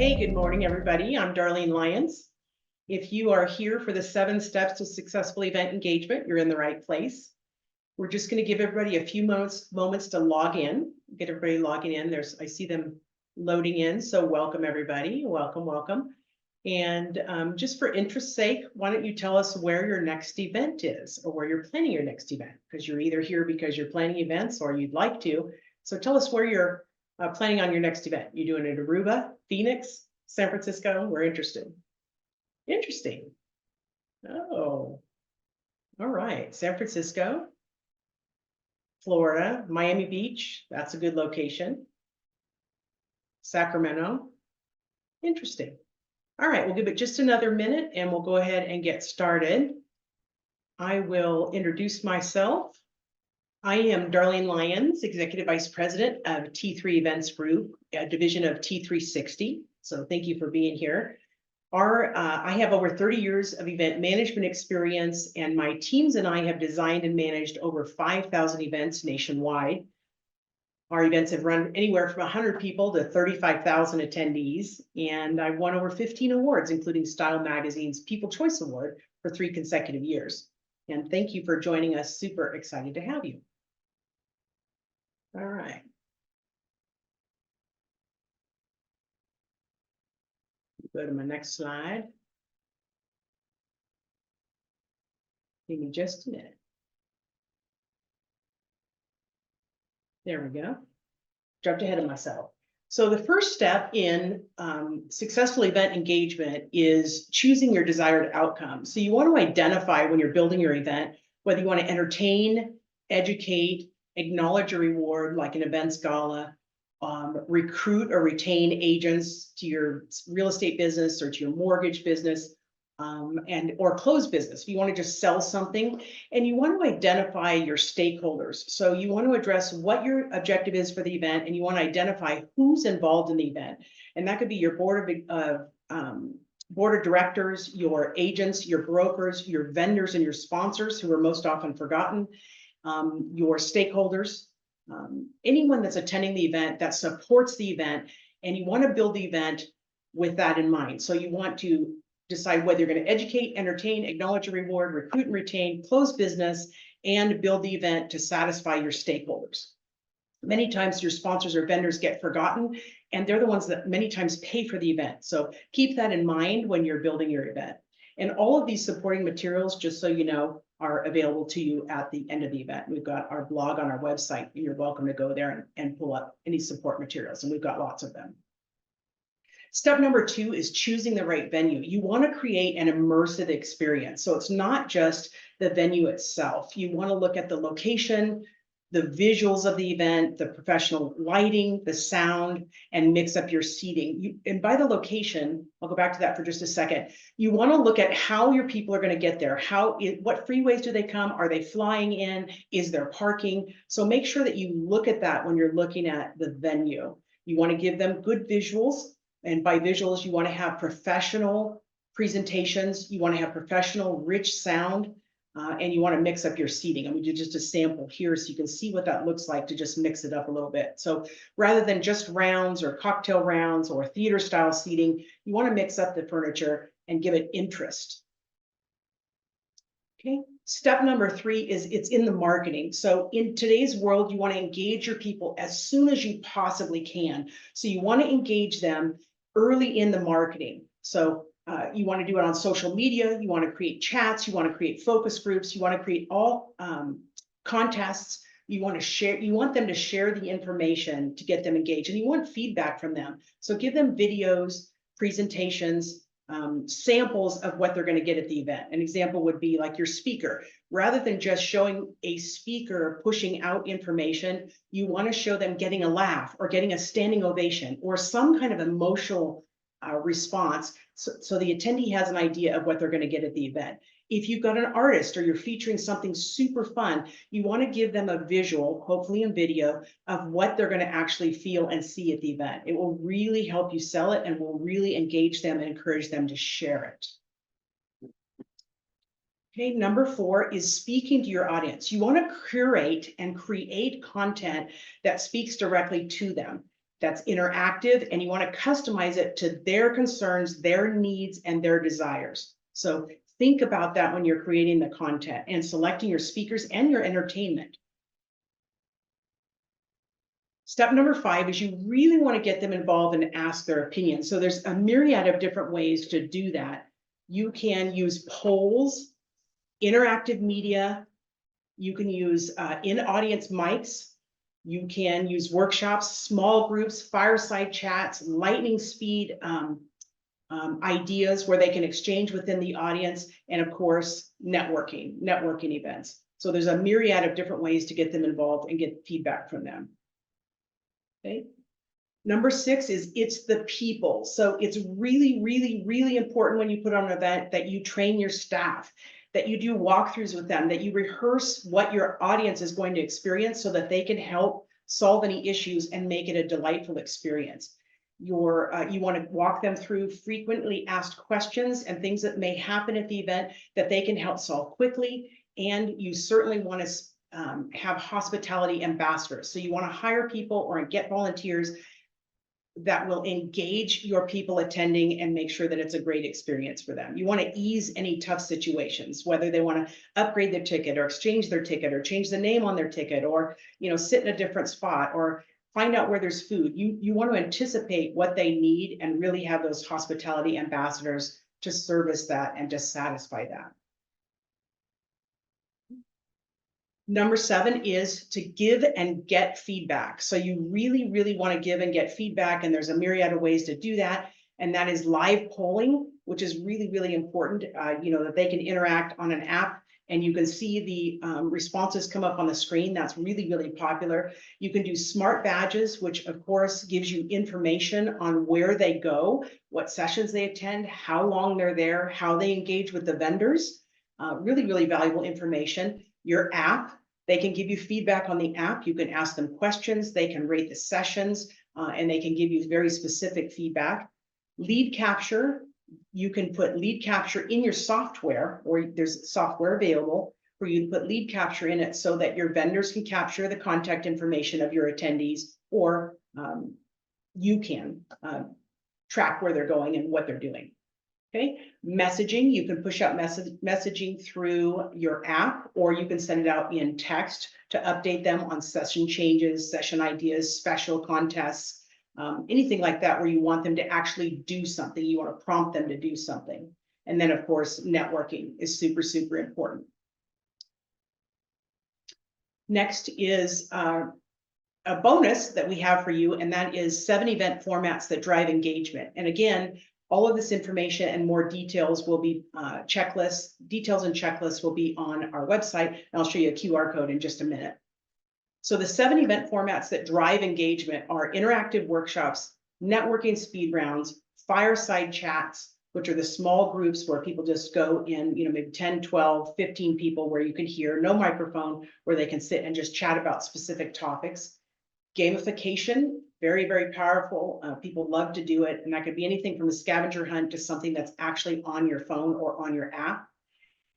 Hey, good morning, everybody. I'm Darlene Lyons. If you are here for the 7 steps to successful event engagement, you're in the right place. We're just going to give everybody a few moments to log in, get everybody logging in. I see them loading in, so welcome everybody. Welcome. And just for interest's sake, why don't you tell us where your next event is or where you're planning your next event? Because you're either here because you're planning events or you'd like to. So tell us where you're planning on your next event. You doing it in Aruba, Phoenix, San Francisco? We're interested. Interesting. Oh, all right. San Francisco, Florida, Miami Beach. That's a good location. Sacramento. Interesting. All right, we'll give it just another minute and we'll go ahead and get started. I will introduce myself. I am Darlene Lyons, Executive Vice President of T3 Events Group, a division of T360. So thank you for being here. I have over 30 years of event management experience, and my teams and I have designed and managed over 5,000 events nationwide. Our events have run anywhere from 100 people to 35,000 attendees, and I won over 15 awards, including Style Magazine's People Choice Award for 3 consecutive years. And thank you for joining us. Super excited to have you. All right. Go to my next slide. Give me just a minute. There we go. Jumped ahead of myself. So the first step in successful event engagement is choosing your desired outcome. So you want to identify when you're building your event, whether you want to entertain, educate, acknowledge a reward like an events gala, recruit or retain agents to your real estate business or to your mortgage business, or close business. If you want to just sell something, and you want to identify your stakeholders. So you want to address what your objective is for the event, and you want to identify who's involved in the event. And that could be your board of directors, your agents, your brokers, your vendors, and your sponsors, who are most often forgotten, your stakeholders, anyone that's attending the event that supports the event, and you want to build the event with that in mind. So you want to decide whether you're going to educate, entertain, acknowledge a reward, recruit and retain, close business, and build the event to satisfy your stakeholders. Many times your sponsors or vendors get forgotten, and they're the ones that many times pay for the event. So keep that in mind when you're building your event. And all of these supporting materials, just so you know, are available to you at the end of the event. We've got our blog on our website, and you're welcome to go there and pull up any support materials, and we've got lots of them. Step number 2 is choosing the right venue. You want to create an immersive experience. So it's not just the venue itself. You want to look at the location, the visuals of the event, the professional lighting, the sound, and mix up your seating. And by the location, I'll go back to that for just a second. You want to look at how your people are going to get there. What freeways do they come? Are they flying in? Is there parking? So make sure that you look at that when you're looking at the venue. You want to give them good visuals. And by visuals, you want to have professional presentations. You want to have professional, rich sound, and you want to mix up your seating. I'm going to do just a sample here so you can see what that looks like to just mix it up a little bit. So rather than just rounds or cocktail rounds or theater style seating, you want to mix up the furniture and give it interest. Okay. Step number 3 is it's in the marketing. So in today's world, you want to engage your people as soon as you possibly can. So you want to engage them early in the marketing. So you want to do it on social media. You want to create chats. You want to create focus groups. You want to create all contests. You want to share. You want them to share the information to get them engaged, and you want feedback from them. So give them videos, presentations, samples of what they're going to get at the event. An example would be like your speaker. Rather than just showing a speaker pushing out information, you want to show them getting a laugh or getting a standing ovation or some kind of emotional response, so the attendee has an idea of what they're going to get at the event. If you've got an artist or you're featuring something super fun, you want to give them a visual, hopefully in video, of what they're going to actually feel and see at the event. It will really help you sell it and will really engage them and encourage them to share it. Okay, number 4 is speaking to your audience. You want to curate and create content that speaks directly to them. that's interactive, and you want to customize it to their concerns, their needs, and their desires. So think about that when you're creating the content and selecting your speakers and your entertainment. Step number 5 is you really want to get them involved and ask their opinion. So there's a myriad of different ways to do that. You can use polls, interactive media. You can use in-audience mics. You can use workshops, small groups, fireside chats, lightning speed ideas where they can exchange within the audience, and of course, networking events. So there's a myriad of different ways to get them involved and get feedback from them. Okay. Number 6 is it's the people. So it's really, really, really important when you put on an event that you train your staff, that you do walkthroughs with them, that you rehearse what your audience is going to experience so that they can help solve any issues and make it a delightful experience. You want to walk them through frequently asked questions and things that may happen at the event that they can help solve quickly. And you certainly want to have hospitality ambassadors. So you want to hire people or get volunteers that will engage your people attending and make sure that it's a great experience for them. You want to ease any tough situations, whether they want to upgrade their ticket or exchange their ticket or change the name on their ticket or, sit in a different spot or find out where there's food. You want to anticipate what they need and really have those hospitality ambassadors to service that and to satisfy that. Number 7 is to give and get feedback. So you really, really want to give and get feedback, and there's a myriad of ways to do that. And that is live polling, which is really, really important, that they can interact on an app and you can see the responses come up on the screen. That's really, really popular. You can do smart badges, which of course gives you information on where they go, what sessions they attend, how long they're there, how they engage with the vendors. Really, really valuable information. Your app, they can give you feedback on the app. You can ask them questions. They can rate the sessions and they can give you very specific feedback. Lead capture, you can put lead capture in your software, or there's software available for you to put lead capture in it so that your vendors can capture the contact information of your attendees, or you can track where they're going and what they're doing. Okay, messaging, you can push out messaging through your app, or you can send it out in text to update them on session changes, session ideas, special contests, anything like that where you want them to actually do something. You want to prompt them to do something. And then of course, networking is super, super important. Next is a bonus that we have for you, and that is 7 event formats that drive engagement. And again, all of this information and more details will be details and checklists will be on our website, and I'll show you a QR code in just a minute. So the 7 event formats that drive engagement are interactive workshops, networking speed rounds, fireside chats, which are the small groups where people just go in, maybe 10, 12, 15 people where you can hear, no microphone, where they can sit and just chat about specific topics. Gamification, very, very powerful. People love to do it. And that could be anything from a scavenger hunt to something that's actually on your phone or on your app.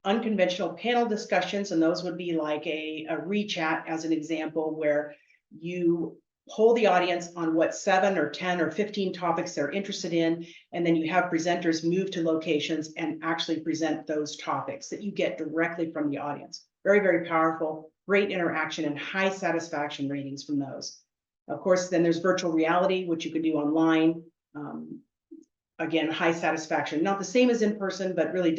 Unconventional panel discussions, and those would be like a rechat as an example, where you poll the audience on what 7 or 10 or 15 topics they're interested in, and then you have presenters move to locations and actually present those topics that you get directly from the audience. Very, very powerful, great interaction and high satisfaction ratings from those. Of course, then there's virtual reality, which you can do online. Again, high satisfaction, not the same as in person, but really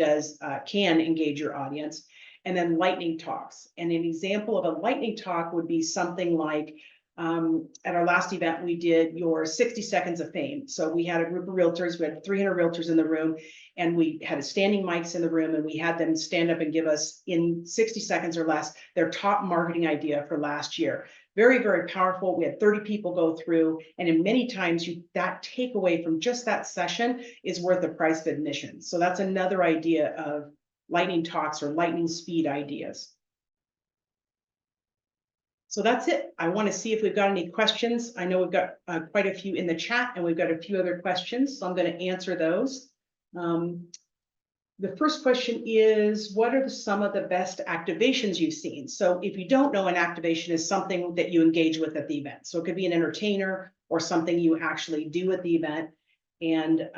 can engage your audience. And then lightning talks. And an example of a lightning talk would be something like, at our last event, we did your 60 seconds of fame. So we had a group of realtors, we had 300 realtors in the room, and we had standing mics in the room, and we had them stand up and give us in 60 seconds or less their top marketing idea for last year. Very, very powerful. We had 30 people go through, and in many times that takeaway from just that session is worth the price of admission. So that's another idea of lightning talks or lightning speed ideas. So that's it. I want to see if we've got any questions. I know we've got quite a few in the chat, and we've got a few other questions, so I'm going to answer those. The first question is, what are some of the best activations you've seen? So if you don't know, an activation is something that you engage with at the event. So it could be an entertainer or something you actually do at the event. And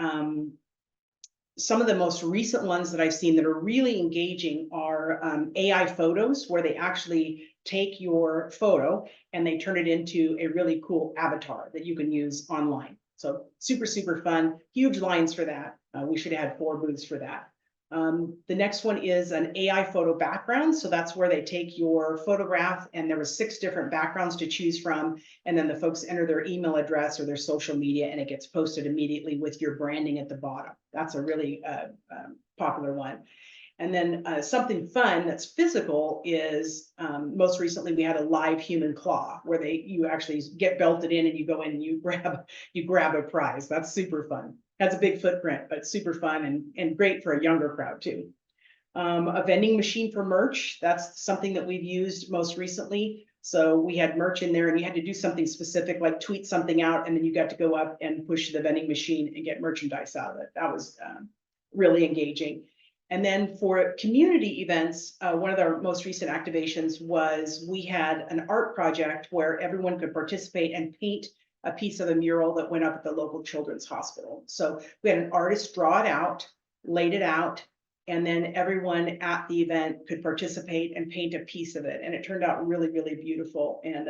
some of the most recent ones that I've seen that are really engaging are AI photos, where they actually take your photo and they turn it into a really cool avatar that you can use online. So super, super fun, huge lines for that. We should have had 4 booths for that. The next one is an AI photo background. So that's where they take your photograph, and there were 6 different backgrounds to choose from. And then the folks enter their email address or their social media, and it gets posted immediately with your branding at the bottom. That's a really popular one. And then something fun that's physical is most recently we had a live human claw, where you actually get belted in and you go in and you grab a prize. That's super fun. Has a big footprint, but super fun and great for a younger crowd too. A vending machine for merch. That's something that we've used most recently. So we had merch in there, and you had to do something specific, like tweet something out, and then you got to go up and push the vending machine and get merchandise out of it. That was really engaging. And then for community events, one of our most recent activations was we had an art project where everyone could participate and paint a piece of a mural that went up at the local children's hospital. So we had an artist draw it out, laid it out, and then everyone at the event could participate and paint a piece of it. And it turned out really, really beautiful. And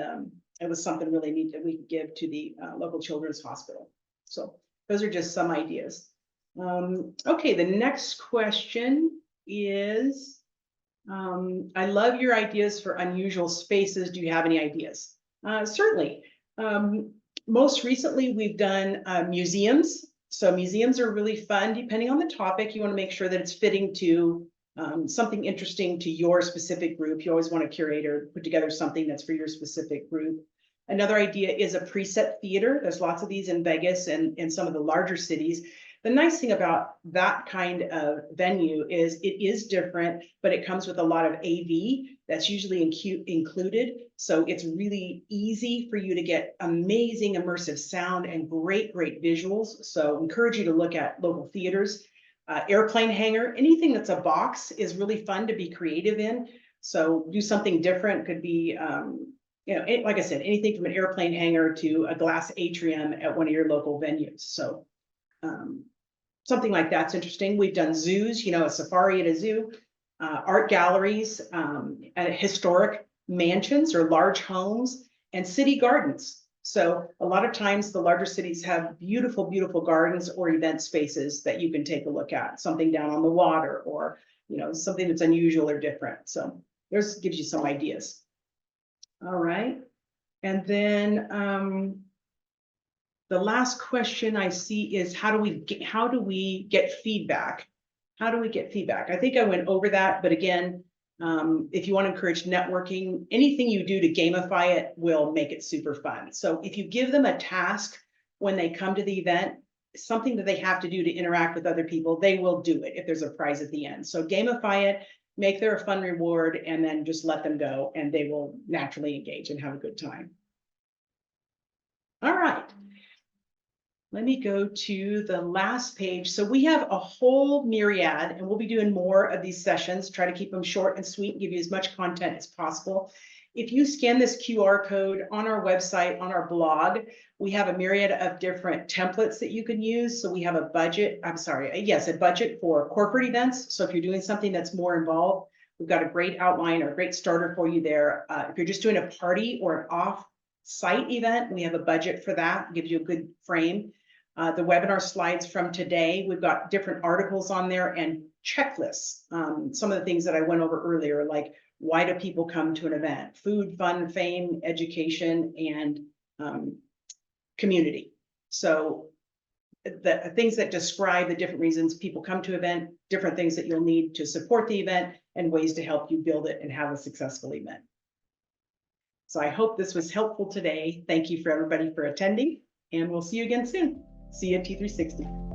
it was something really neat that we could give to the local children's hospital. So those are just some ideas. Okay, the next question is, I love your ideas for unusual spaces. Do you have any ideas? Certainly. Most recently, we've done museums. So museums are really fun. Depending on the topic, you want to make sure that it's fitting to something interesting to your specific group. You always want a curator put together something that's for your specific group. Another idea is a preset theater. There's lots of these in Vegas and in some of the larger cities. The nice thing about that kind of venue is it is different, but it comes with a lot of AV that's usually included. So it's really easy for you to get amazing immersive sound and great, great visuals. So encourage you to look at local theaters. Airplane hangar, anything that's a box is really fun to be creative in. So do something different. Could be, like I said, anything from an airplane hangar to a glass atrium at one of your local venues. So something like that's interesting. We've done zoos, a safari at a zoo, art galleries, at historic mansions or large homes, and city gardens. So a lot of times the larger cities have beautiful, beautiful gardens or event spaces that you can take a look at, something down on the water or, something that's unusual or different. So there's gives you some ideas. All right. And then the last question I see is how do we get feedback? How do we get feedback? I think I went over that, but again, if you want to encourage networking, anything you do to gamify it will make it super fun. So if you give them a task when they come to the event, something that they have to do to interact with other people, they will do it if there's a prize at the end. So gamify it, make there a fun reward, and then just let them go, and they will naturally engage and have a good time. All right. Let me go to the last page. So we have a whole myriad, and we'll be doing more of these sessions, try to keep them short and sweet and give you as much content as possible. If you scan this QR code on our website, on our blog, we have a myriad of different templates that you can use. So we have a budget for corporate events. So if you're doing something that's more involved, we've got a great outline or a great starter for you there. If you're just doing a party or an off-site event, we have a budget for that, gives you a good frame. The webinar slides from today, we've got different articles on there and checklists. Some of the things that I went over earlier, like why do people come to an event? Food, fun, fame, education, and community. So the things that describe the different reasons people come to an event, different things that you'll need to support the event, and ways to help you build it and have a successful event. So I hope this was helpful today. Thank you for everybody for attending, and we'll see you again soon. See you at T360.